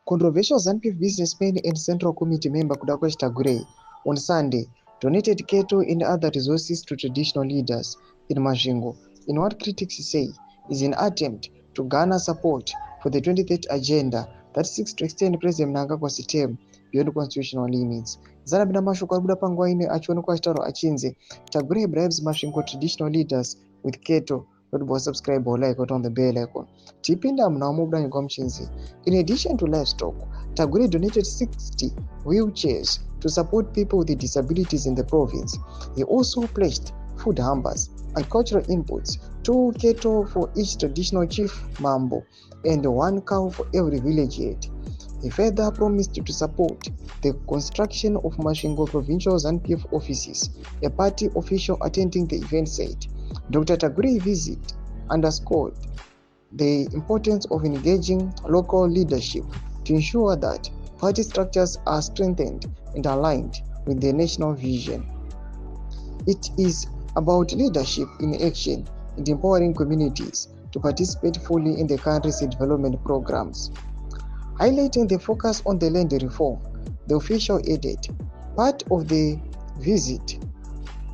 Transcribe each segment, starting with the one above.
Controversial ZANU-PF businessman and Central Committee member Tagwirei on Sunday donated cattle and other resources to traditional leaders in Masvingo in what critics say is an attempt to garner support for the 2030 agenda that seeks to extend President Mnangagwa's term beyond constitutional limits. Zanabina mashuko abuda panguwa ine achionekwa chitaro achinze Tagwirei Bribes Masvingo traditional leaders with cattle. Subscribe or like on the bell icon. Chipinda mnamubuda nyuko mchinzi. In addition to livestock, Tagwirei donated 60 wheelchairs to support people with disabilities in the province. He also pledged food hampers and cultural inputs, 2 cattle for each traditional chief mambo, and 1 cow for every village head. He further promised to support the construction of Masvingo provincial ZANU-PF offices. A party official attending the event said, Dr. Tagwirei's visit underscored the importance of engaging local leadership to ensure that party structures are strengthened and aligned with the national vision. It is about leadership in action and empowering communities to participate fully in the country's development programs. Highlighting the focus on the land reform, the official added, part of the visit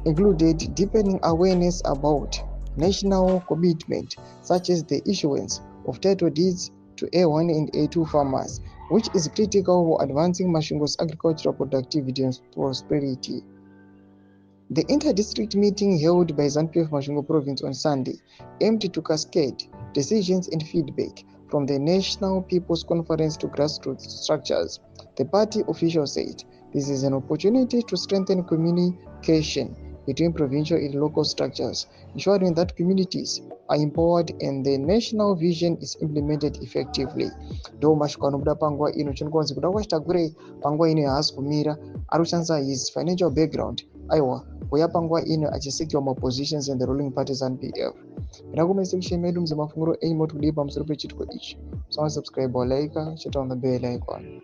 included deepening awareness about national commitment, such as the issuance of title deeds to A1 and A2 farmers, which is critical for advancing Masvingo's agricultural productivity and prosperity. The inter-district meeting held by ZANU-PF Masvingo province on Sunday aimed to cascade decisions and feedback from the National People's Conference to grassroots structures. The party official said this is an opportunity to strengthen communication between provincial and local structures, ensuring that communities are empowered and the national vision is implemented effectively. Do mashukanobuda panguwa ino chinokonzi kuda kwa Tagwirei panguwa ino yahaasi kumira ari kushandisa his financial background aiwa kuya panguwa ino achisecure mapositions in the ruling party ZANU-PF. Mirakumese kusheme medu mzimafunguro enyi motu kudipa pamusoro pechituko ichi. So subscribe or like, shut on the bell icon.